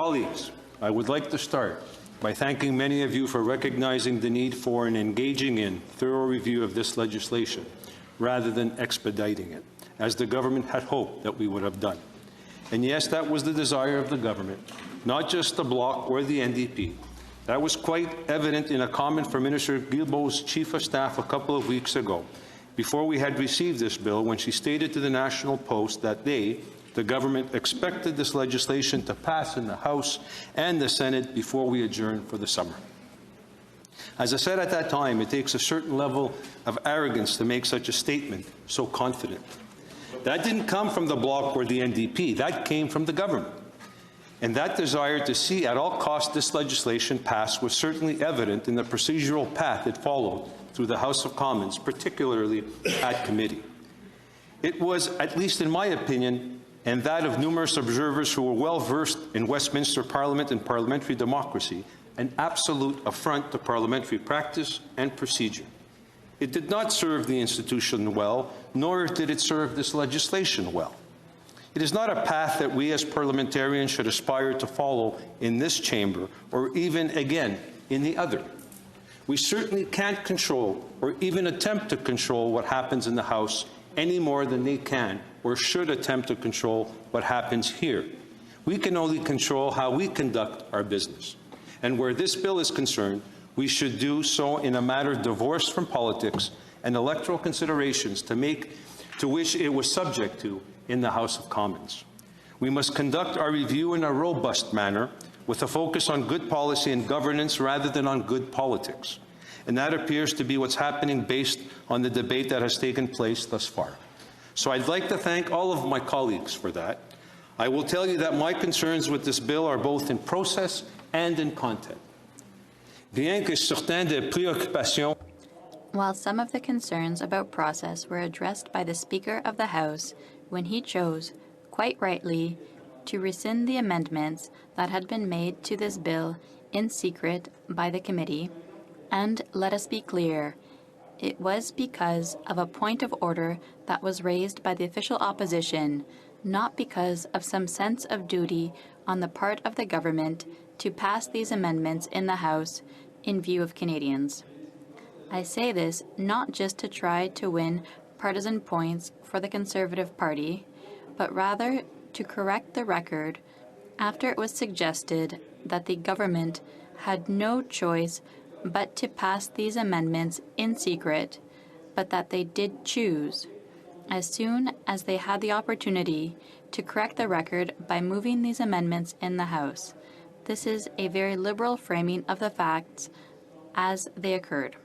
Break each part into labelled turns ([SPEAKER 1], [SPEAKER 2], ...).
[SPEAKER 1] Colleagues, I would like to start by thanking many of you for recognizing the need for and engaging in thorough review of this legislation rather than expediting it, as the government had hoped that we would have done. And yes, that was the desire of the government, not just the Bloc or the NDP. That was quite evident in a comment from Minister Guilbeault's Chief of Staff a couple of weeks ago, before we had received this bill, when she stated to the National Post that they, the government, expected this legislation to pass in the House and the Senate before we adjourn for the summer. As I said at that time, it takes a certain level of arrogance to make such a statement so confident. That didn't come from the Bloc or the NDP. That came from the government. And that desire to see at all costs this legislation pass was certainly evident in the procedural path it followed through the House of Commons, particularly at committee. It was, at least in my opinion, and that of numerous observers who were well-versed in Westminster Parliament and parliamentary democracy, an absolute affront to parliamentary practice and procedure. It did not serve the institution well, nor did it serve this legislation well. It is not a path that we as parliamentarians should aspire to follow in this chamber, or even, again, in the other. We certainly can't control or even attempt to control what happens in the House any more than they can or should attempt to control what happens here. We can only control how we conduct our business. And where this bill is concerned, we should do so in a matter divorced from politics and electoral considerations to which it was subject to in the House of Commons. We must conduct our review in a robust manner with a focus on good policy and governance rather than on good politics. And that appears to be what's happening based on the debate that has taken place thus far. So I'd like to thank all of my colleagues for that. I will tell you that my concerns with this bill are both in process and in content.
[SPEAKER 2] While some of the concerns about process were addressed by the Speaker of the House when he chose, quite rightly, to rescind the amendments that had been made to this bill in secret by the committee, and let us be clear, it was because of a point of order that was raised by the official opposition, not because of some sense of duty on the part of the government to pass these amendments in the House in view of Canadians. I say this not just to try to win partisan points for the Conservative Party, but rather to correct the record after it was suggested that the government had no choice but to pass these amendments in secret, but that they did choose, as soon as they had the opportunity, to correct the record by moving these amendments in the House. This is a very liberal framing of the facts as they occurred.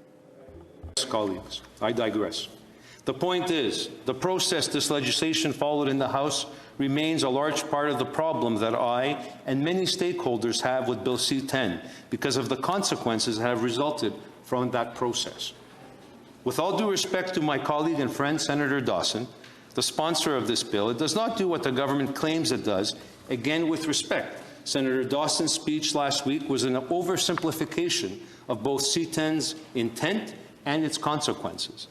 [SPEAKER 1] Colleagues, I digress. The point is, the process this legislation followed in the House remains a large part of the problem that I and many stakeholders have with Bill C-10 because of the consequences that have resulted from that process. With all due respect to my colleague and friend Senator Dawson, the sponsor of this bill, it does not do what the government claims it does. Again, with respect, Senator Dawson's speech last week was an oversimplification of both C-10's intent and its consequences.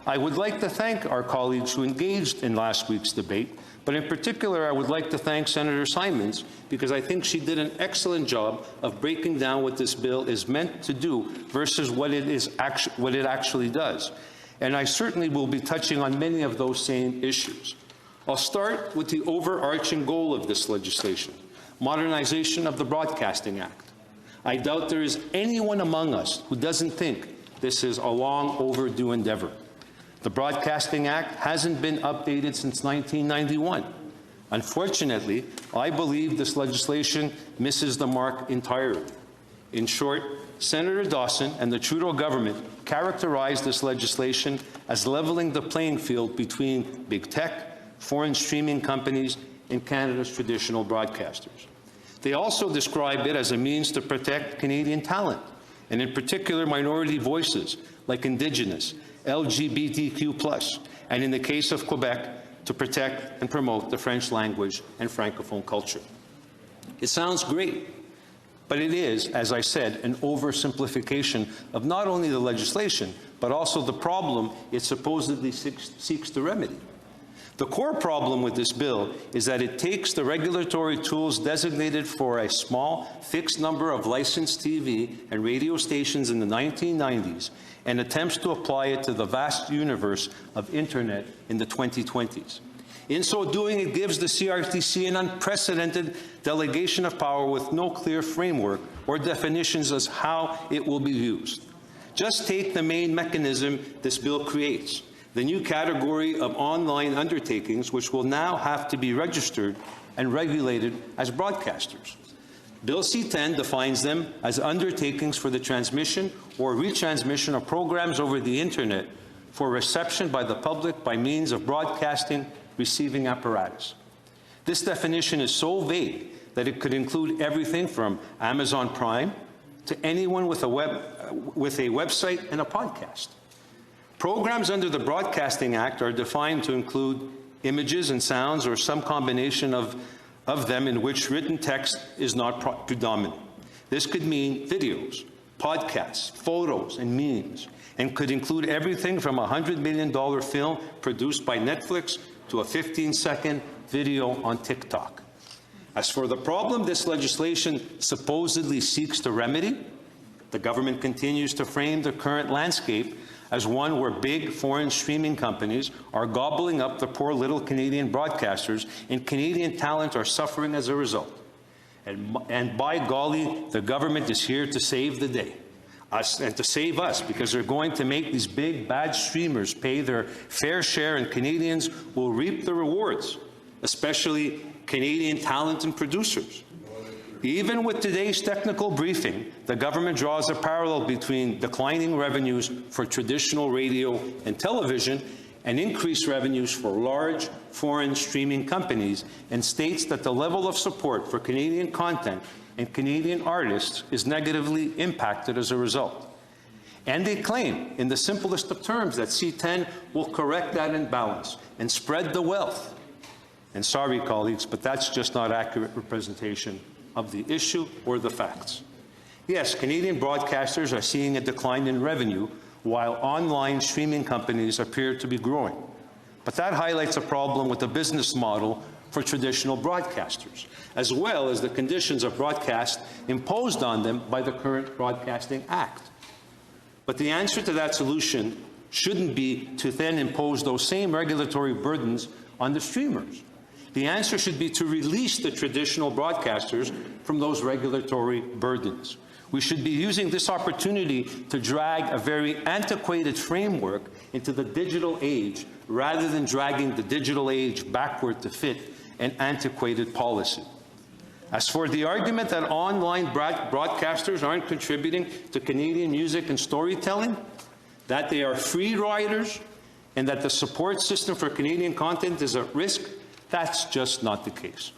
[SPEAKER 1] I would like to thank our colleagues who engaged in last week's debate, but in particular, I would like to thank Senator Simons because I think she did an excellent job of breaking down what this bill is meant to do versus what it actually does. And I certainly will be touching on many of those same issues. I'll start with the overarching goal of this legislation, modernization of the Broadcasting Act. I doubt there is anyone among us who doesn't think this is a long overdue endeavor. The Broadcasting Act hasn't been updated since 1991. Unfortunately, I believe this legislation misses the mark entirely. In short, Senator Dawson and the Trudeau government characterized this legislation as leveling the playing field between big tech, foreign streaming companies, and Canada's traditional broadcasters. They also described it as a means to protect Canadian talent, and in particular minority voices like Indigenous, LGBTQ+, and in the case of Quebec, to protect and promote the French language and Francophone culture. It sounds great, but it is, as I said, an oversimplification of not only the legislation, but also the problem it supposedly seeks to remedy. The core problem with this bill is that it takes the regulatory tools designated for a small, fixed number of licensed TV and radio stations in the 1990s and attempts to apply it to the vast universe of Internet in the 2020s. In so doing, it gives the CRTC an unprecedented delegation of power with no clear framework or definitions as how it will be used. Just take the main mechanism this bill creates, the new category of online undertakings, which will now have to be registered and regulated as broadcasters. Bill C-10 defines them as undertakings for the transmission or retransmission of programs over the Internet for reception by the public by means of broadcasting receiving apparatus. This definition is so vague that it could include everything from Amazon Prime to anyone with a website and a podcast. Programs under the Broadcasting Act are defined to include images and sounds or some combination of them in which written text is not predominant. This could mean videos, podcasts, photos, and memes, and could include everything from a $100 million film produced by Netflix to a 15-second video on TikTok. As for the problem this legislation supposedly seeks to remedy, the government continues to frame the current landscape as one where big foreign streaming companies are gobbling up the poor little Canadian broadcasters, and Canadian talent are suffering as a result. And by golly, the government is here to save the day. And to save us, because they're going to make these big, bad streamers pay their fair share, and Canadians will reap the rewards, especially Canadian talent and producers. Even with today's technical briefing, the government draws a parallel between declining revenues for traditional radio and television and increased revenues for large foreign streaming companies, and states that the level of support for Canadian content and Canadian artists is negatively impacted as a result. And they claim, in the simplest of terms, that C-10 will correct that imbalance and spread the wealth. And sorry, colleagues, but that's just not accurate representation of the issue or the facts. Yes, Canadian broadcasters are seeing a decline in revenue, while online streaming companies appear to be growing. But that highlights a problem with the business model for traditional broadcasters, as well as the conditions of broadcast imposed on them by the current Broadcasting Act. But the answer to that solution shouldn't be to then impose those same regulatory burdens on the streamers. The answer should be to release the traditional broadcasters from those regulatory burdens. We should be using this opportunity to drag a very antiquated framework into the digital age, rather than dragging the digital age backward to fit an antiquated policy. As for the argument that online broadcasters aren't contributing to Canadian music and storytelling, that they are free riders, and that the support system for Canadian content is at risk, that's just not the case.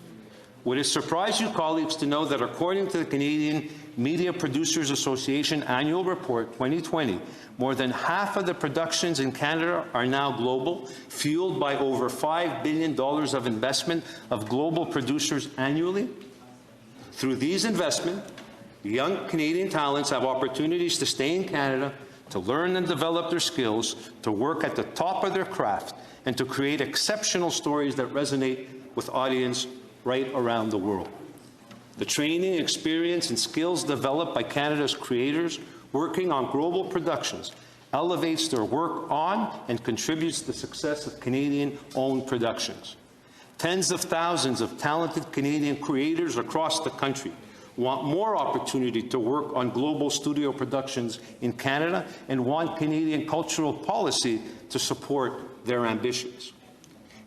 [SPEAKER 1] Would it surprise you, colleagues, to know that according to the Canadian Media Producers Association Annual Report 2020, more than half of the productions in Canada are now global, fueled by over $5 billion of investment of global producers annually? Through these investments, young Canadian talents have opportunities to stay in Canada, to learn and develop their skills, to work at the top of their craft, and to create exceptional stories that resonate with audiences right around the world. The training, experience, and skills developed by Canada's creators working on global productions elevates their work on and contributes to the success of Canadian-owned productions. Tens of thousands of talented Canadian creators across the country want more opportunity to work on global studio productions in Canada and want Canadian cultural policy to support their ambitions.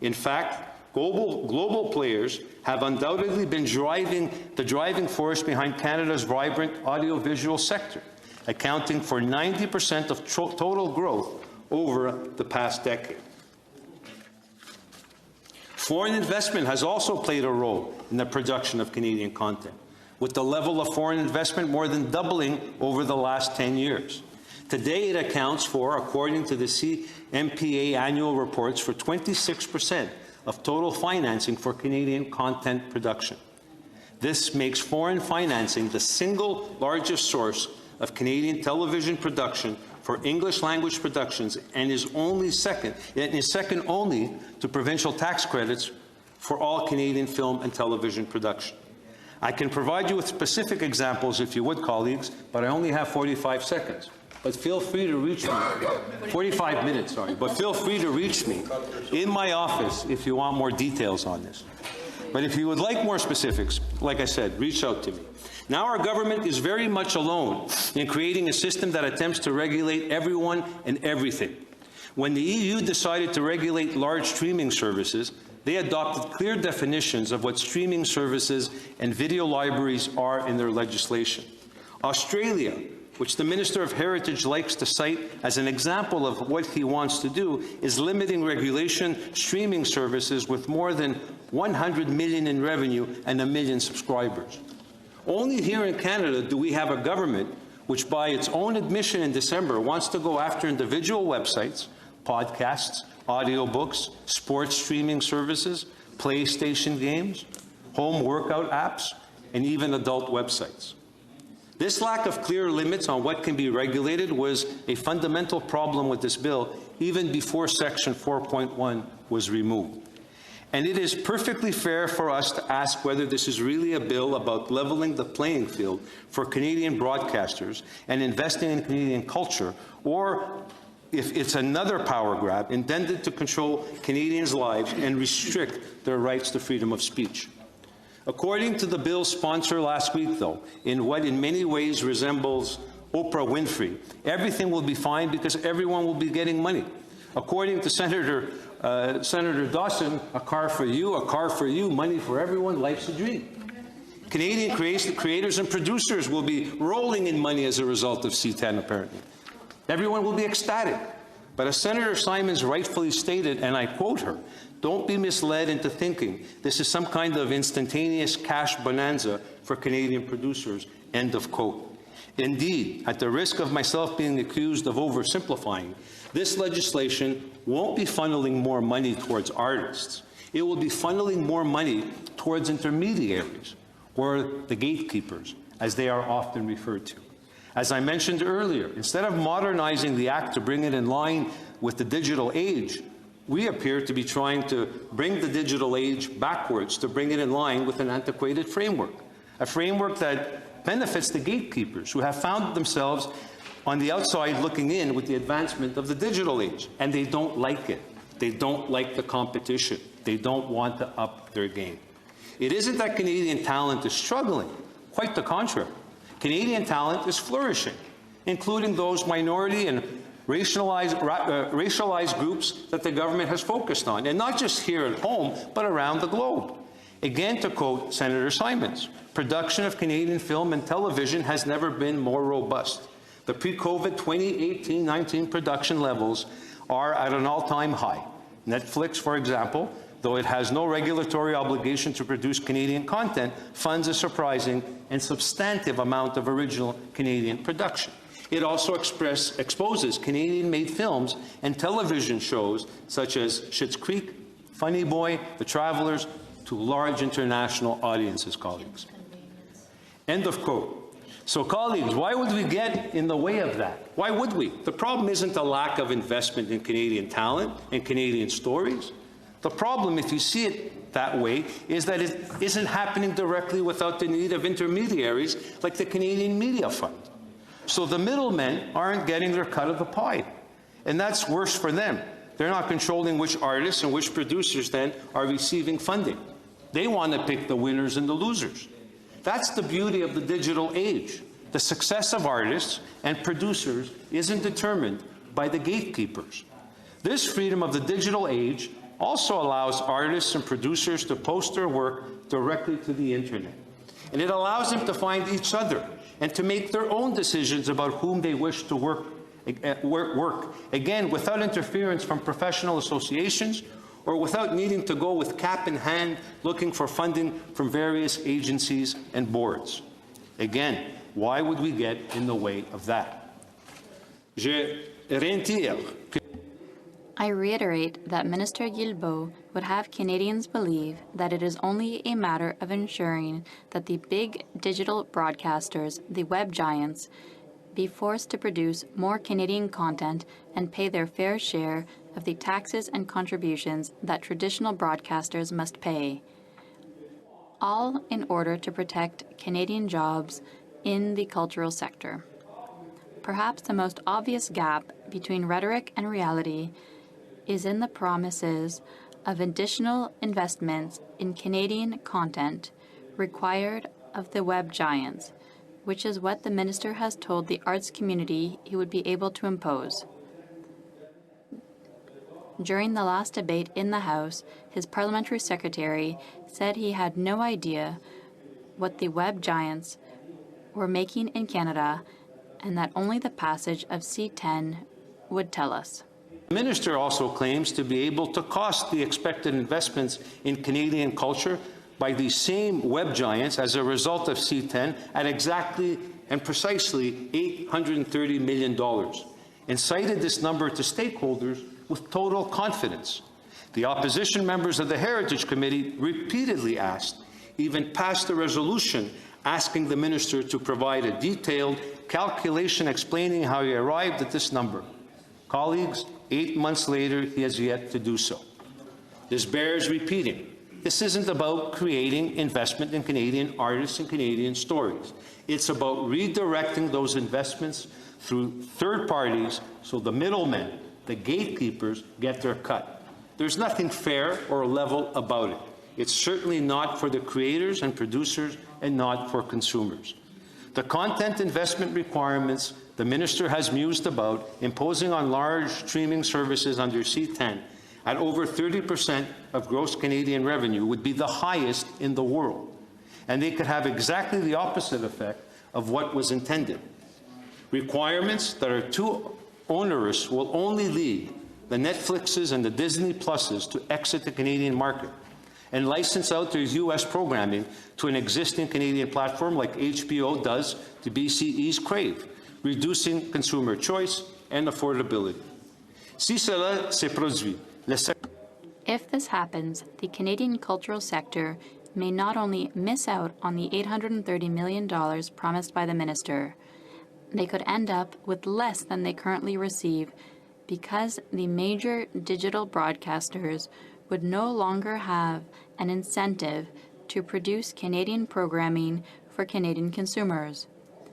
[SPEAKER 1] In fact, global players have undoubtedly been the driving force behind Canada's vibrant audiovisual sector, accounting for 90% of total growth over the past decade. Foreign investment has also played a role in the production of Canadian content, with the level of foreign investment more than doubling over the last 10 years. Today, it accounts for, according to the CMPA annual reports, for 26% of total financing for Canadian content production. This makes foreign financing the single largest source of Canadian television production for English language productions and is second only to provincial tax credits for all Canadian film and television production. I can provide you with specific examples if you would, colleagues, but I only have 45 seconds. But feel free to reach me, 45 minutes, sorry, but feel free to reach me in my office if you want more details on this. But if you would like more specifics, like I said, reach out to me. Now our government is very much alone in creating a system that attempts to regulate everyone and everything. When the EU decided to regulate large streaming services, they adopted clear definitions of what streaming services and video libraries are in their legislation. Australia, which the Minister of Heritage likes to cite as an example of what he wants to do, is limiting regulation streaming services with more than 100 million in revenue and 1 million subscribers. Only here in Canada do we have a government which, by its own admission in December, wants to go after individual websites, podcasts, audiobooks, sports streaming services, PlayStation games, home workout apps, and even adult websites. This lack of clear limits on what can be regulated was a fundamental problem with this bill even before Section 4.1 was removed. And it is perfectly fair for us to ask whether this is really a bill about leveling the playing field for Canadian broadcasters and investing in Canadian culture, or if it's another power grab intended to control Canadians' lives and restrict their rights to freedom of speech. According to the bill's sponsor last week, though, in what in many ways resembles Oprah Winfrey, everything will be fine because everyone will be getting money. According to Senator Dawson, a car for you, money for everyone, life's a dream. Canadian creators and producers will be rolling in money as a result of C-10, apparently. Everyone will be ecstatic. But as Senator Simons rightfully stated, and I quote her, "Don't be misled into thinking this is some kind of instantaneous cash bonanza for Canadian producers," end of quote. Indeed, at the risk of myself being accused of oversimplifying, this legislation won't be funneling more money towards artists. It will be funneling more money towards intermediaries, or the gatekeepers, as they are often referred to. As I mentioned earlier, instead of modernizing the Act to bring it in line with the digital age, we appear to be trying to bring the digital age backwards to bring it in line with an antiquated framework, a framework that benefits the gatekeepers who have found themselves on the outside looking in with the advancement of the digital age, and they don't like it. They don't like the competition. They don't want to up their game. It isn't that Canadian talent is struggling, quite the contrary. Canadian talent is flourishing, including those minority and racialized groups that the government has focused on, and not just here at home, but around the globe. Again, to quote Senator Simons, production of Canadian film and television has never been more robust. The pre-COVID 2018-19 production levels are at an all-time high. Netflix, for example, though it has no regulatory obligation to produce Canadian content, funds a surprising and substantive amount of original Canadian production. It also exposes Canadian-made films and television shows such as Schitt's Creek, Funny Boy, The Travelers, to large international audiences, colleagues. End of quote. So, colleagues, why would we get in the way of that? Why would we? The problem isn't a lack of investment in Canadian talent and Canadian stories. The problem, if you see it that way, is that it isn't happening directly without the need of intermediaries like the Canadian Media Fund. So the middlemen aren't getting their cut of the pie. And that's worse for them. They're not controlling which artists and which producers then are receiving funding. They want to pick the winners and the losers. That's the beauty of the digital age. The success of artists and producers isn't determined by the gatekeepers. This freedom of the digital age also allows artists and producers to post their work directly to the internet. And it allows them to find each other and to make their own decisions about whom they wish to work, again, without interference from professional associations or without needing to go with cap in hand looking for funding from various agencies and boards. Again, why would we get in the way of that?
[SPEAKER 2] I reiterate that Minister Guilbeault would have Canadians believe that it is only a matter of ensuring that the big digital broadcasters, the web giants, be forced to produce more Canadian content and pay their fair share of the taxes and contributions that traditional broadcasters must pay, all in order to protect Canadian jobs in the cultural sector. Perhaps the most obvious gap between rhetoric and reality is in the promises of additional investments in Canadian content required of the web giants, which is what the minister has told the arts community he would be able to impose. During the last debate in the House, his parliamentary secretary said he had no idea what the web giants were making in Canada and that only the passage of C-10 would tell us.
[SPEAKER 1] The minister also claims to be able to cost the expected investments in Canadian culture by these same web giants as a result of C-10 at exactly and precisely $830 million, and cited this number to stakeholders with total confidence. The opposition members of the Heritage Committee repeatedly asked, even passed a resolution asking the minister to provide a detailed calculation explaining how he arrived at this number. Colleagues, 8 months later, he has yet to do so. This bears repeating. This isn't about creating investment in Canadian artists and Canadian stories. It's about redirecting those investments through third parties so the middlemen, the gatekeepers, get their cut. There's nothing fair or level about it. It's certainly not for the creators and producers and not for consumers. The content investment requirements the minister has mused about imposing on large streaming services under C-10 at over 30% of gross Canadian revenue would be the highest in the world, and they could have exactly the opposite effect of what was intended. Requirements that are too onerous will only lead the Netflixes and the Disney Pluses to exit the Canadian market and license out their U.S. programming to an existing Canadian platform like HBO does to BCE's Crave, reducing consumer choice and affordability. Si cela se produit,
[SPEAKER 2] if this happens, the Canadian cultural sector may not only miss out on the $830 million promised by the minister, they could end up with less than they currently receive because the major digital broadcasters would no longer have an incentive to produce Canadian programming for Canadian consumers.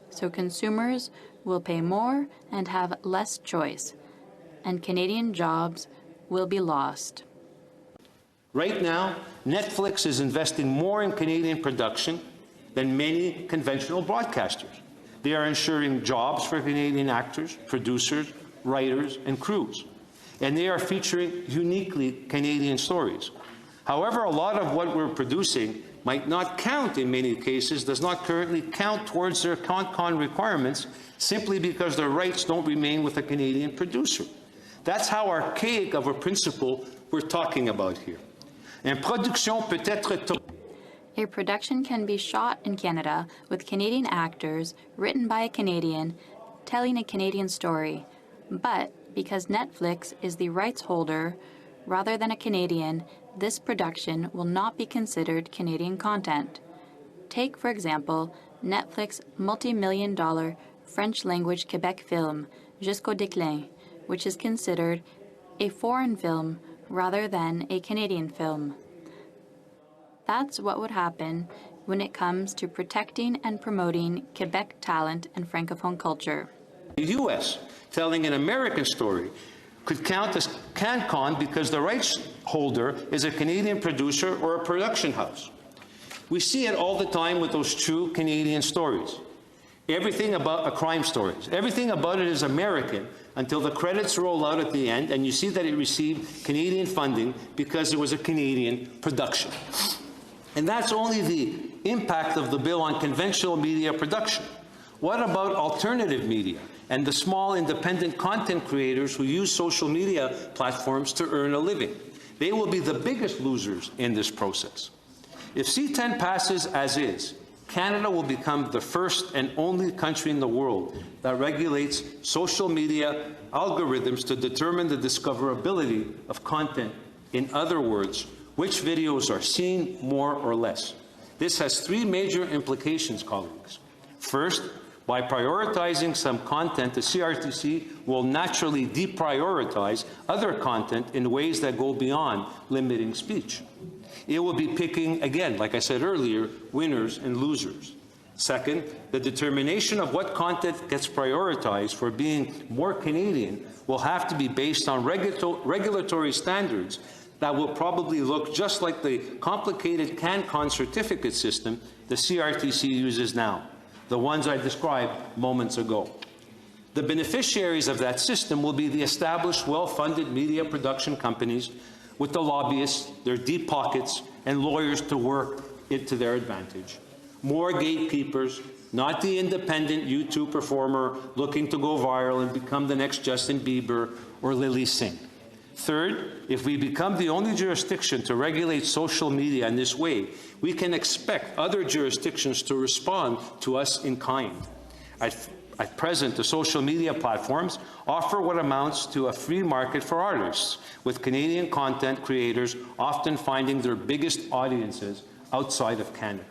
[SPEAKER 2] So consumers will pay more and have less choice, and Canadian jobs will be lost.
[SPEAKER 1] Right now, Netflix is investing more in Canadian production than many conventional broadcasters. They are ensuring jobs for Canadian actors, producers, writers, and crews. And they are featuring uniquely Canadian stories. However, a lot of what we're producing might not count in many cases, does not currently count towards their CON requirements simply because their rights don't remain with a Canadian producer. That's how archaic of a principle we're talking about here. A
[SPEAKER 2] production can be shot in Canada with Canadian actors, written by a Canadian, telling a Canadian story. But because Netflix is the rights holder rather than a Canadian, this production will not be considered Canadian content. Take, for example, Netflix multi-million-dollar French-language Quebec film, Jusqu'au déclin, which is considered a foreign film rather than a Canadian film. That's what would happen when it comes to protecting and promoting Quebec talent and Francophone culture.
[SPEAKER 1] The U.S. telling an American story could count as CanCon because the rights holder is a Canadian producer or a production house. We see it all the time with those true Canadian stories. Everything about crime stories. Everything about it is American until the credits roll out at the end and you see that it received Canadian funding because it was a Canadian production. And that's only the impact of the bill on conventional media production. What about alternative media and the small independent content creators who use social media platforms to earn a living? They will be the biggest losers in this process. If C-10 passes as is, Canada will become the first and only country in the world that regulates social media algorithms to determine the discoverability of content. In other words, which videos are seen more or less. This has three major implications, colleagues. First, By prioritizing some content, the CRTC will naturally deprioritize other content in ways that go beyond limiting speech. It will be picking, again, like I said earlier, winners and losers. Second, the determination of what content gets prioritized for being more Canadian will have to be based on regulatory standards that will probably look just like the complicated CanCon certificate system the CRTC uses now, the ones I described moments ago. The beneficiaries of that system will be the established, well-funded media production companies with the lobbyists, their deep pockets, and lawyers to work it to their advantage. More gatekeepers, not the independent YouTube performer looking to go viral and become the next Justin Bieber or Lily Singh. Third, if we become the only jurisdiction to regulate social media in this way, we can expect other jurisdictions to respond to us in kind. At present, the social media platforms offer what amounts to a free market for artists, with Canadian content creators often finding their biggest audiences outside of Canada.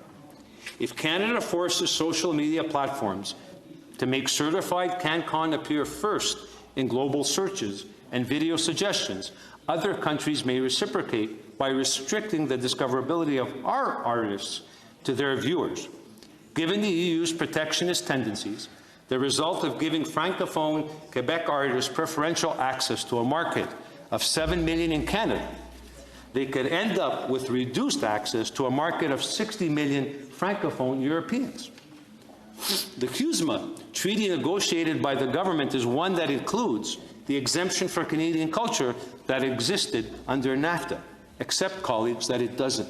[SPEAKER 1] If Canada forces social media platforms to make certified CanCon appear first in global searches and video suggestions, other countries may reciprocate by restricting the discoverability of our artists to their viewers. Given the EU's protectionist tendencies, the result of giving Francophone Quebec artists preferential access to a market of 7 million in Canada, they could end up with reduced access to a market of 60 million Francophone Europeans. The CUSMA treaty negotiated by the government is one that includes the exemption for Canadian culture that existed under NAFTA, except, colleagues, that it doesn't.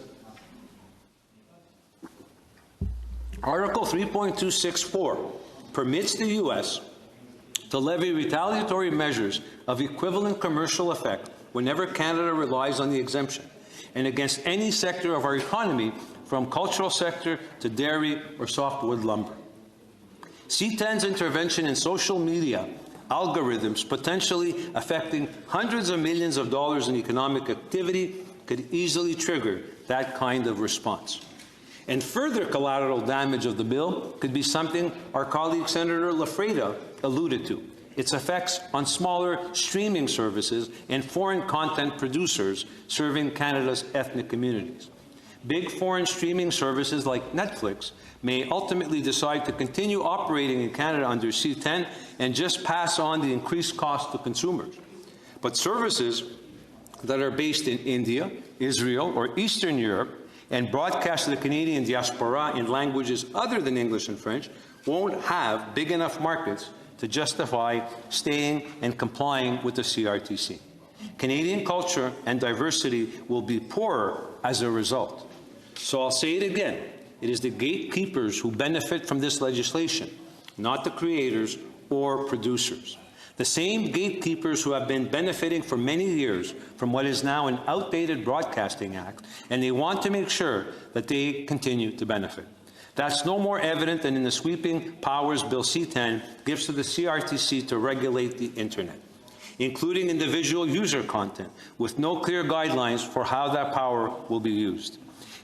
[SPEAKER 1] Article 3.264 permits the U.S. to levy retaliatory measures of equivalent commercial effect whenever Canada relies on the exemption, and against any sector of our economy, from cultural sector to dairy or softwood lumber. C-10's intervention in social media algorithms potentially affecting hundreds of millions of dollars in economic activity could easily trigger that kind of response. And further collateral damage of the bill could be something our colleague Senator Lafreda alluded to: its effects on smaller streaming services and foreign content producers serving Canada's ethnic communities. Big foreign streaming services like Netflix may ultimately decide to continue operating in Canada under C-10 and just pass on the increased cost to consumers. But services that are based in India, Israel, or Eastern Europe and broadcast to the Canadian diaspora in languages other than English and French won't have big enough markets to justify staying and complying with the CRTC. Canadian culture and diversity will be poorer as a result. So I'll say it again. It is the gatekeepers who benefit from this legislation, not the creators or producers. The same gatekeepers who have been benefiting for many years from what is now an outdated Broadcasting Act, and they want to make sure that they continue to benefit. That's no more evident than in the sweeping powers Bill C-10 gives to the CRTC to regulate the Internet, including individual user content, with no clear guidelines for how that power will be used.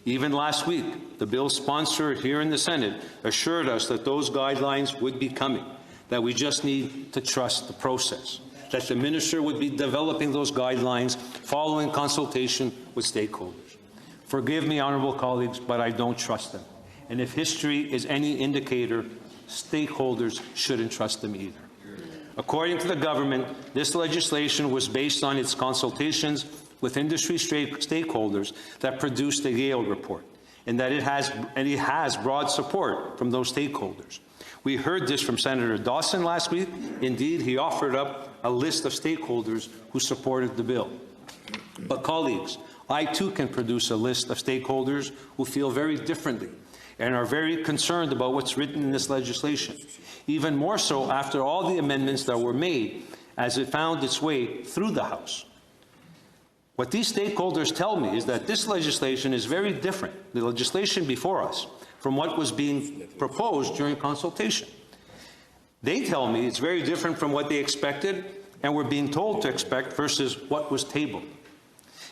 [SPEAKER 1] Even last week, the bill's sponsor here in the Senate assured us that those guidelines would be coming, that we just need to trust the process, that the minister would be developing those guidelines following consultation with stakeholders. Forgive me, honourable colleagues, but I don't trust them. And if history is any indicator, stakeholders shouldn't trust them either. According to the government, this legislation was based on its consultations with industry stakeholders that produced the Yale report, and that it has broad support from those stakeholders. We heard this from Senator Dawson last week. Indeed, he offered up a list of stakeholders who supported the bill. But colleagues, I too can produce a list of stakeholders who feel very differently and are very concerned about what's written in this legislation, even more so after all the amendments that were made as it found its way through the House. What these stakeholders tell me is that this legislation is very different, the legislation before us, from what was being proposed during consultation. They tell me it's very different from what they expected and were being told to expect versus what was tabled.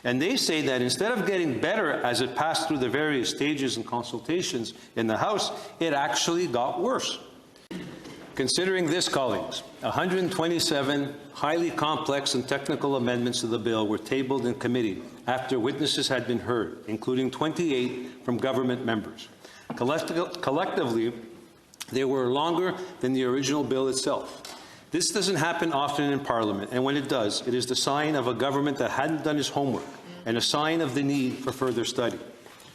[SPEAKER 1] And they say that instead of getting better as it passed through the various stages and consultations in the House, it actually got worse. Considering this, colleagues, 127 highly complex and technical amendments to the bill were tabled in committee after witnesses had been heard, including 28 from government members. Collectively, they were longer than the original bill itself. This doesn't happen often in Parliament, and when it does, it is the sign of a government that hadn't done its homework and a sign of the need for further study.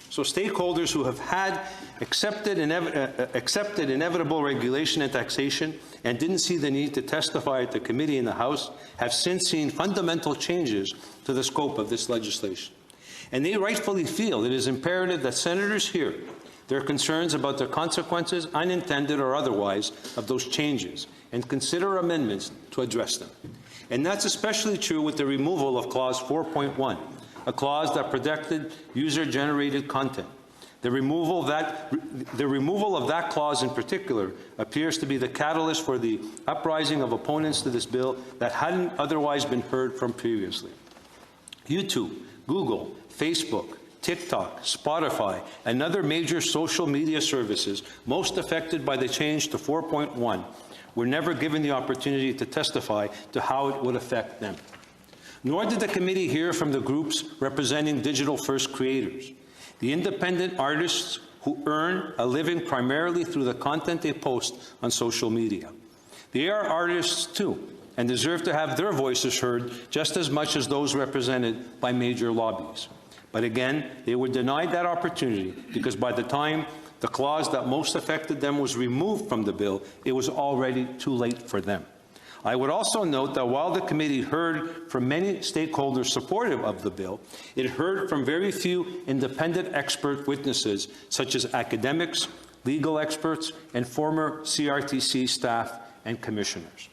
[SPEAKER 1] So stakeholders who have had accepted inevitable regulation and taxation and didn't see the need to testify at the committee in the House have since seen fundamental changes to the scope of this legislation. And they rightfully feel it is imperative that senators hear their concerns about the consequences, unintended or otherwise, of those changes and consider amendments to address them. And that's especially true with the removal of Clause 4.1, a clause that protected user-generated content. The removal of that clause in particular appears to be the catalyst for the uprising of opponents to this bill that hadn't otherwise been heard from previously. YouTube, Google, Facebook, TikTok, Spotify, and other major social media services most affected by the change to 4.1 were never given the opportunity to testify to how it would affect them. Nor did the committee hear from the groups representing digital-first creators, the independent artists who earn a living primarily through the content they post on social media. They are artists too, and deserve to have their voices heard just as much as those represented by major lobbies. But again, they were denied that opportunity because by the time the clause that most affected them was removed from the bill, it was already too late for them. I would also note that while the committee heard from many stakeholders supportive of the bill, it heard from very few independent expert witnesses, such as academics, legal experts, and former CRTC staff and commissioners.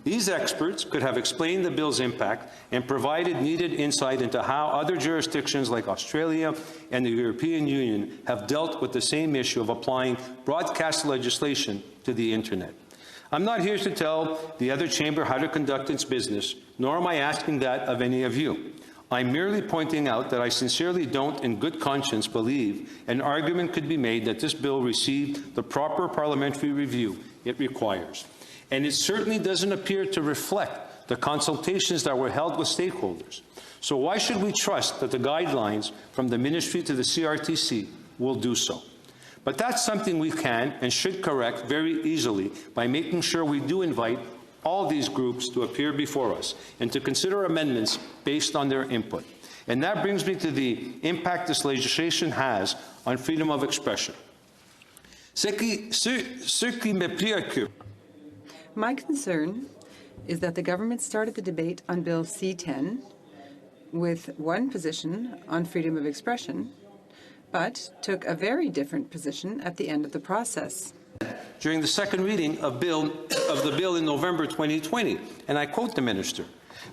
[SPEAKER 1] These experts could have explained the bill's impact and provided needed insight into how other jurisdictions like Australia and the European Union have dealt with the same issue of applying broadcast legislation to the Internet. I'm not here to tell the other chamber how to conduct its business, nor am I asking that of any of you. I'm merely pointing out that I sincerely don't, in good conscience, believe an argument could be made that this bill received the proper parliamentary review it requires. And it certainly doesn't appear to reflect the consultations that were held with stakeholders. So why should we trust that the guidelines from the Ministry to the CRTC will do so? But that's something we can and should correct very easily by making sure we do invite all these groups to appear before us and to consider amendments based on their input. And that brings me to the impact this legislation has on freedom of expression. Ce qui me préoccupe.
[SPEAKER 3] My concern is that the government started the debate on Bill C-10 with one position on freedom of expression, but took a very different position at the end of the process.
[SPEAKER 1] During the second reading of the bill in November 2020, and I quote the minister,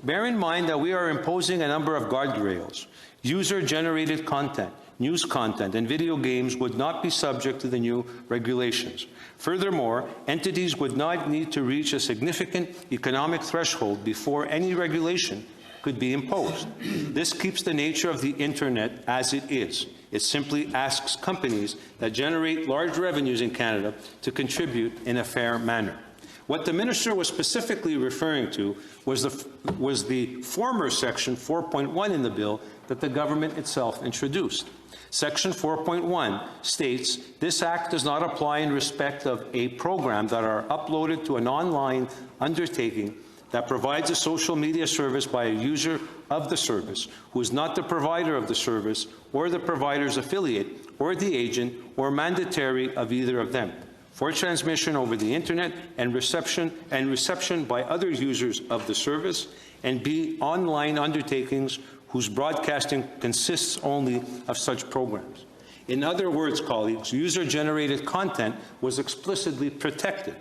[SPEAKER 1] "Bear in mind that we are imposing a number of guardrails. User-generated content, news content, and video games would not be subject to the new regulations. Furthermore, entities would not need to reach a significant economic threshold before any regulation could be imposed. This keeps the nature of the Internet as it is. It simply asks companies that generate large revenues in Canada to contribute in a fair manner." What the minister was specifically referring to was the former Section 4.1 in the bill that the government itself introduced. Section 4.1 states, "This Act does not apply in respect of a program that are uploaded to an online undertaking that provides a social media service by a user of the service who is not the provider of the service or the provider's affiliate or the agent or mandatory of either of them, for transmission over the Internet and reception by other users of the service, and B, online undertakings whose broadcasting consists only of such programs." In other words, colleagues, user-generated content was explicitly protected.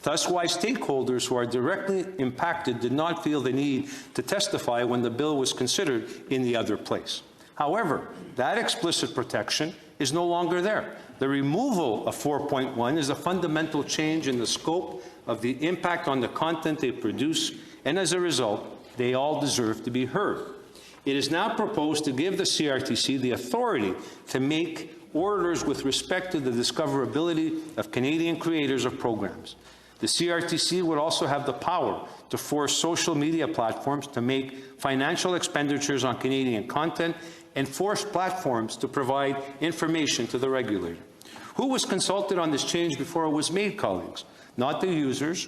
[SPEAKER 1] Thus, why stakeholders who are directly impacted did not feel the need to testify when the bill was considered in the other place. However, that explicit protection is no longer there. The removal of 4.1 is a fundamental change in the scope of the impact on the content they produce, and as a result, they all deserve to be heard. It is now proposed to give the CRTC the authority to make orders with respect to the discoverability of Canadian creators of programs. The CRTC would also have the power to force social media platforms to make financial expenditures on Canadian content and force platforms to provide information to the regulator. Who was consulted on this change before it was made, colleagues? Not the users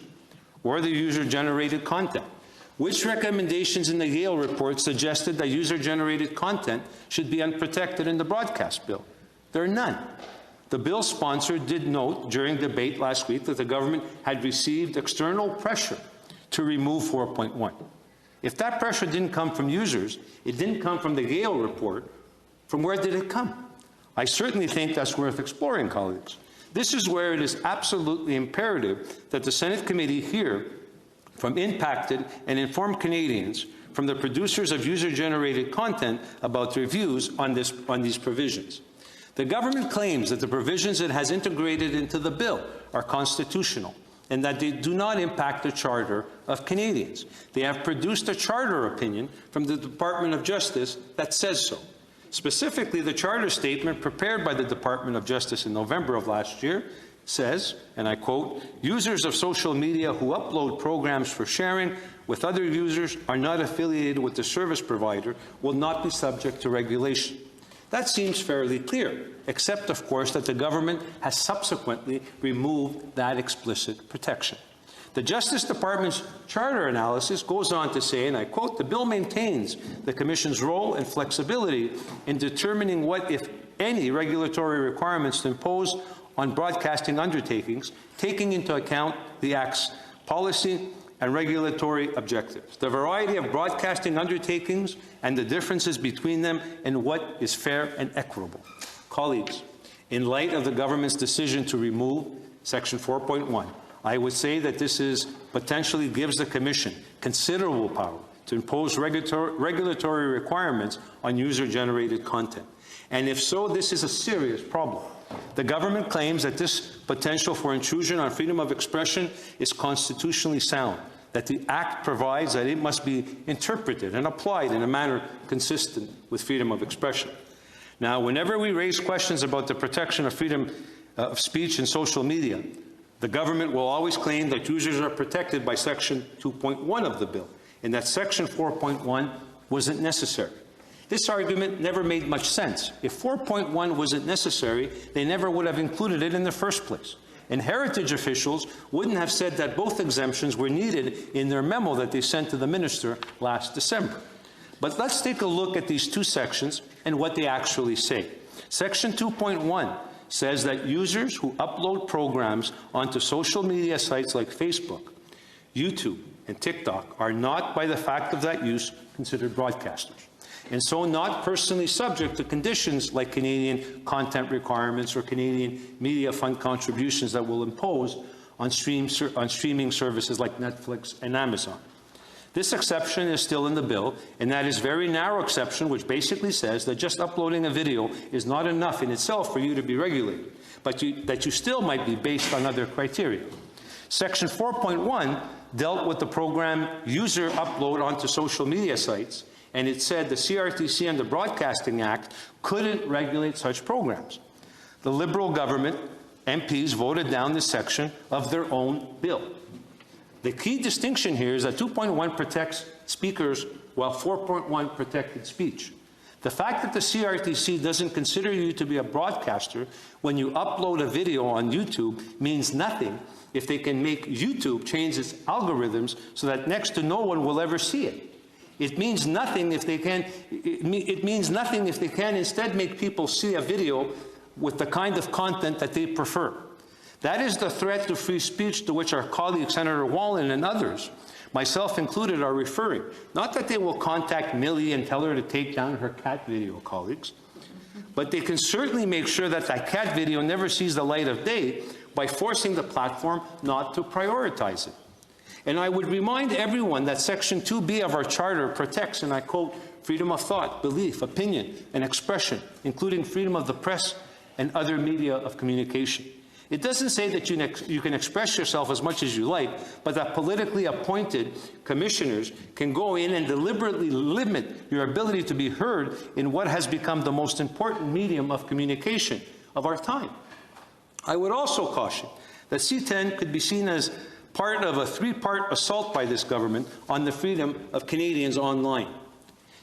[SPEAKER 1] or the user-generated content. Which recommendations in the Yale report suggested that user-generated content should be unprotected in the broadcast bill? There are none. The bill's sponsor did note during debate last week that the government had received external pressure to remove 4.1. If that pressure didn't come from users, it didn't come from the Yale report, from where did it come? I certainly think that's worth exploring, colleagues. This is where it is absolutely imperative that the Senate committee hear from impacted and informed Canadians, from the producers of user-generated content, about their views on these provisions. The government claims that the provisions it has integrated into the bill are constitutional and that they do not impact the Charter of Canadians. They have produced a charter opinion from the Department of Justice that says so. Specifically, the charter statement prepared by the Department of Justice in November of last year says, and I quote, "Users of social media who upload programs for sharing with other users are not affiliated with the service provider will not be subject to regulation." That seems fairly clear, except, of course, that the government has subsequently removed that explicit protection. The Justice Department's charter analysis goes on to say, and I quote, "The bill maintains the Commission's role and flexibility in determining what, if any, regulatory requirements to impose on broadcasting undertakings, taking into account the Act's policy and regulatory objectives, the variety of broadcasting undertakings and the differences between them, and what is fair and equitable." Colleagues, in light of the government's decision to remove Section 4.1, I would say that this potentially gives the Commission considerable power to impose regulatory requirements on user-generated content. And if so, this is a serious problem. The government claims that this potential for intrusion on freedom of expression is constitutionally sound, that the Act provides that it must be interpreted and applied in a manner consistent with freedom of expression. Now, whenever we raise questions about the protection of freedom of speech in social media, the government will always claim that users are protected by Section 2.1 of the bill, and that Section 4.1 wasn't necessary. This argument never made much sense. If 4.1 wasn't necessary, they never would have included it in the first place. And heritage officials wouldn't have said that both exemptions were needed in their memo that they sent to the minister last December. But let's take a look at these two sections and what they actually say. Section 2.1 says that users who upload programs onto social media sites like Facebook, YouTube, and TikTok are not, by the fact of that use, considered broadcasters, and so not personally subject to conditions like Canadian content requirements or Canadian Media Fund contributions that will impose on streaming services like Netflix and Amazon. This exception is still in the bill, and that is a very narrow exception, which basically says that just uploading a video is not enough in itself for you to be regulated, but that you still might be based on other criteria. Section 4.1 dealt with the program user upload onto social media sites, and it said the CRTC and the Broadcasting Act couldn't regulate such programs. The Liberal government MPs voted down this section of their own bill. The key distinction here is that 2.1 protects speakers while 4.1 protected speech. The fact that the CRTC doesn't consider you to be a broadcaster when you upload a video on YouTube means nothing if they can make YouTube change its algorithms so that next to no one will ever see it. It means nothing if they can. It means nothing if they can instead make people see a video with the kind of content that they prefer. That is the threat to free speech to which our colleague Senator Wallin and others, myself included, are referring. Not that they will contact Millie and tell her to take down her cat video, colleagues, but they can certainly make sure that that cat video never sees the light of day by forcing the platform not to prioritize it. And I would remind everyone that Section 2B of our Charter protects, and I quote, freedom of thought, belief, opinion, and expression, including freedom of the press and other media of communication. It doesn't say that you can express yourself as much as you like, but that politically appointed commissioners can go in and deliberately limit your ability to be heard in what has become the most important medium of communication of our time. I would also caution that C-10 could be seen as part of a three-part assault by this government on the freedom of Canadians online.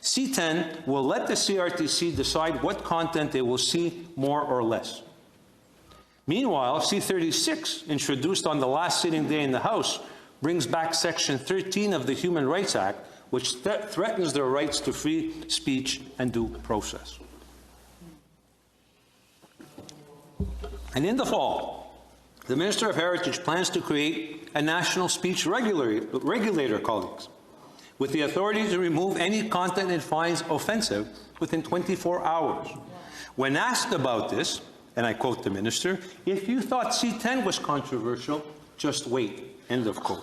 [SPEAKER 1] C-10 will let the CRTC decide what content they will see more or less. Meanwhile, C-36, introduced on the last sitting day in the House, brings back Section 13 of the Human Rights Act, which threatens their rights to free speech and due process. And in the fall, the Minister of Heritage plans to create a national speech regulator, colleagues, with the authority to remove any content it finds offensive within 24 hours. When asked about this, and I quote the Minister, "If you thought C-10 was controversial, just wait," end of quote.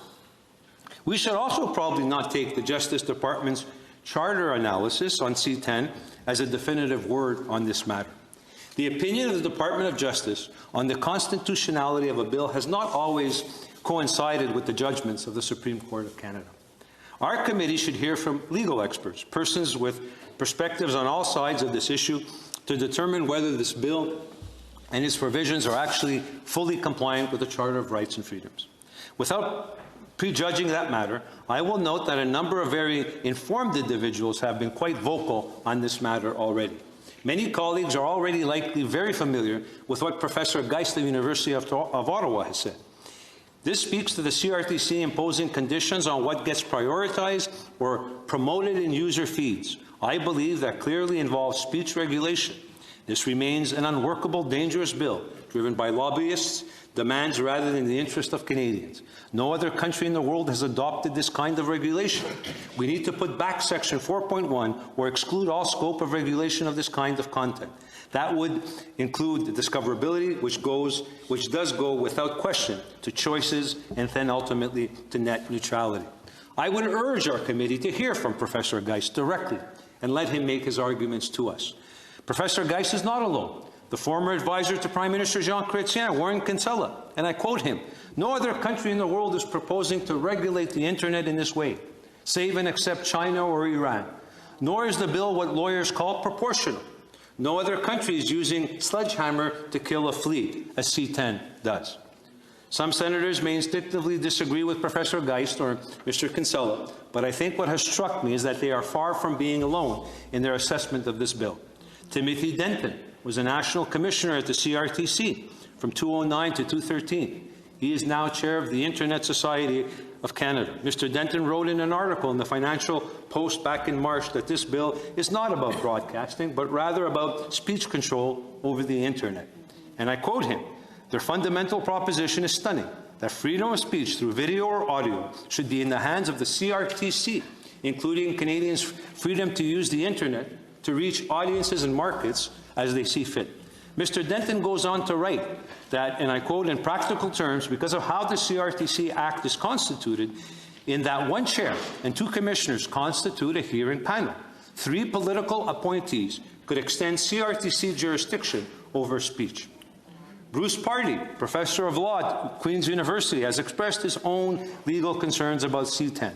[SPEAKER 1] We should also probably not take the Justice Department's charter analysis on C-10 as a definitive word on this matter. The opinion of the Department of Justice on the constitutionality of a bill has not always coincided with the judgments of the Supreme Court of Canada. Our committee should hear from legal experts, persons with perspectives on all sides of this issue, to determine whether this bill and its provisions are actually fully compliant with the Charter of Rights and Freedoms. Without prejudging that matter, I will note that a number of very informed individuals have been quite vocal on this matter already. Many colleagues are already likely very familiar with what Professor Geist of the University of Ottawa has said. This speaks to the CRTC imposing conditions on what gets prioritized or promoted in user feeds. I believe that clearly involves speech regulation. This remains an unworkable, dangerous bill, driven by lobbyists' demands rather than the interest of Canadians. No other country in the world has adopted this kind of regulation. We need to put back Section 4.1 or exclude all scope of regulation of this kind of content. That would include the discoverability, which does go without question to choices and then ultimately to net neutrality. I would urge our committee to hear from Professor Geist directly and let him make his arguments to us. Professor Geist is not alone. The former advisor to Prime Minister Jean Chrétien, Warren Kinsella, and I quote him, "No other country in the world is proposing to regulate the Internet in this way, save and except China or Iran. Nor is the bill what lawyers call proportional. No other country is using sledgehammer to kill a flea, as C-10 does." Some senators may instinctively disagree with Professor Geist or Mr. Kinsella, but I think what has struck me is that they are far from being alone in their assessment of this bill. Timothy Denton was a national commissioner at the CRTC from 2009 to 2013. He is now chair of the Internet Society of Canada. Mr. Denton wrote in an article in the Financial Post back in March that this bill is not about broadcasting, but rather about speech control over the Internet. And I quote him, "Their fundamental proposition is stunning, that freedom of speech through video or audio should be in the hands of the CRTC, including Canadians' freedom to use the Internet to reach audiences and markets as they see fit." Mr. Denton goes on to write that, and I quote, "In practical terms, because of how the CRTC Act is constituted, in that one chair and two commissioners constitute a hearing panel, three political appointees could extend CRTC jurisdiction over speech." Bruce Pardy, professor of law at Queen's University, has expressed his own legal concerns about C-10.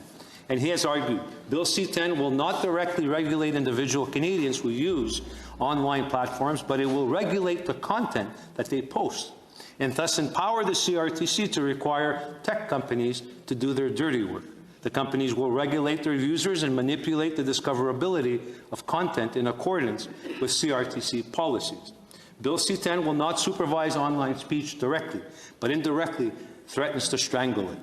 [SPEAKER 1] And he has argued, Bill C-10 will not directly regulate individual Canadians who use online platforms, but it will regulate the content that they post, and thus empower the CRTC to require tech companies to do their dirty work. The companies will regulate their users and manipulate the discoverability of content in accordance with CRTC policies. Bill C-10 will not supervise online speech directly, but indirectly threatens to strangle it.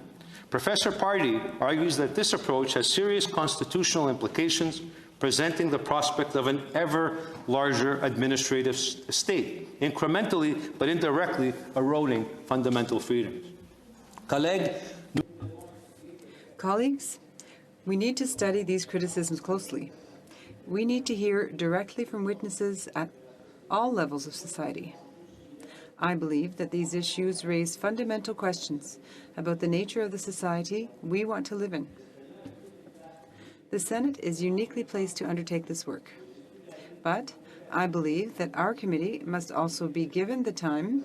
[SPEAKER 1] Professor Pardy argues that this approach has serious constitutional implications, presenting the prospect of an ever larger administrative state, incrementally but indirectly eroding fundamental freedoms.
[SPEAKER 3] Colleagues, we need to study these criticisms closely. We need to hear directly from witnesses at all levels of society. I believe that these issues raise fundamental questions about the nature of the society we want to live in. The Senate is uniquely placed to undertake this work, but I believe that our committee must also be given the time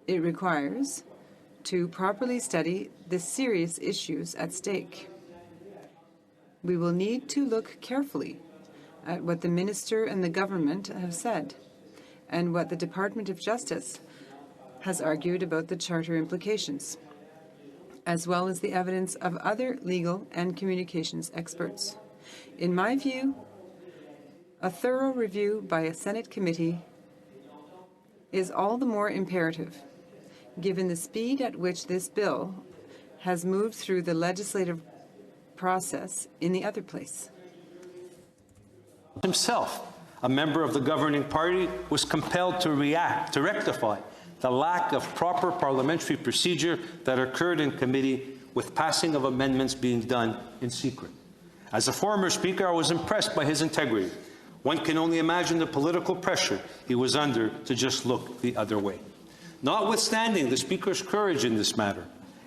[SPEAKER 3] it requires to properly study the serious issues at stake. We will need to look carefully at what the Minister and the government have said, and what the Department of Justice has argued about the Charter implications. as well as the evidence of other legal and communications experts. In my view, a thorough review by a Senate committee is all the more imperative, given the speed at which this bill has moved through the legislative process in the other place.
[SPEAKER 1] Himself, a member of the governing party, was compelled to react, to rectify the lack of proper parliamentary procedure that occurred in committee, with passing of amendments being done in secret. As a former Speaker, I was impressed by his integrity. One can only imagine the political pressure he was under to just look the other way. Notwithstanding the Speaker's courage in this matter,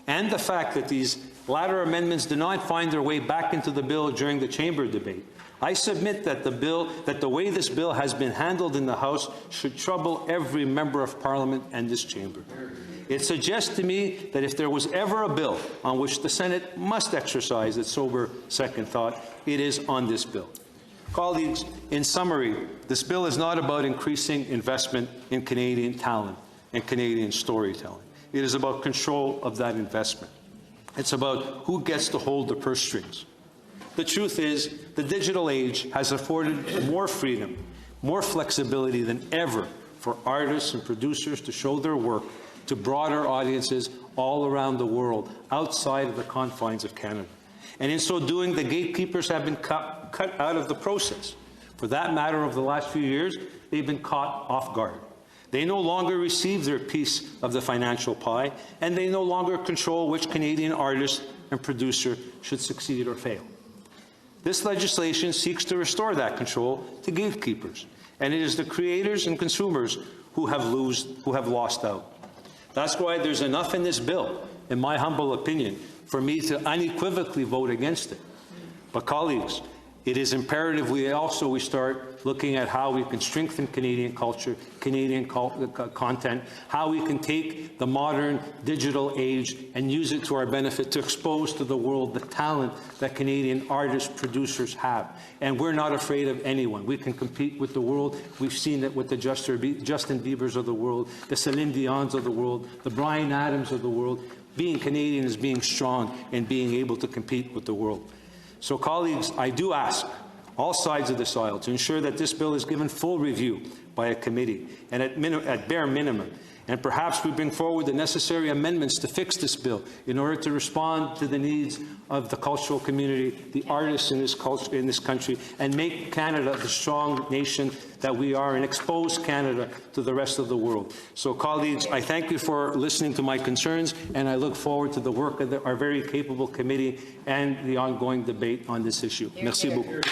[SPEAKER 1] and the fact that these latter amendments did not find their way back into the bill during the chamber debate, I submit that the way this bill has been handled in the House should trouble every member of Parliament and this chamber. It suggests to me that if there was ever a bill on which the Senate must exercise its sober second thought, it is on this bill. Colleagues, in summary, this bill is not about increasing investment in Canadian talent and Canadian storytelling. It is about control of that investment. It's about who gets to hold the purse strings. The truth is, the digital age has afforded more freedom, more flexibility than ever for artists and producers to show their work to broader audiences all around the world, outside of the confines of Canada. And in so doing, the gatekeepers have been cut out of the process. For that matter, over the last few years, they've been caught off guard. They no longer receive their piece of the financial pie, and they no longer control which Canadian artist and producer should succeed or fail. This legislation seeks to restore that control to gatekeepers, and it is the creators and consumers who have lost out. That's why there's enough in this bill, in my humble opinion, for me to unequivocally vote against it. But colleagues, it is imperative we start looking at how we can strengthen Canadian culture, Canadian content, how we can take the modern digital age and use it to our benefit to expose to the world the talent that Canadian artists, producers have. And we're not afraid of anyone. We can compete with the world. We've seen it with the Justin Biebers of the world, the Celine Dions of the world, the Bryan Adams of the world. Being Canadian is being strong and being able to compete with the world. So, colleagues, I do ask all sides of this aisle to ensure that this bill is given full review by a committee, and at bare minimum, and perhaps we bring forward the necessary amendments to fix this bill in order to respond to the needs of the cultural community, the artists in this country, and make Canada the strong nation that we are, and expose Canada to the rest of the world. So, colleagues, I thank you for listening to my concerns, and I look forward to the work of our very capable committee and the ongoing debate on this issue. Merci beaucoup.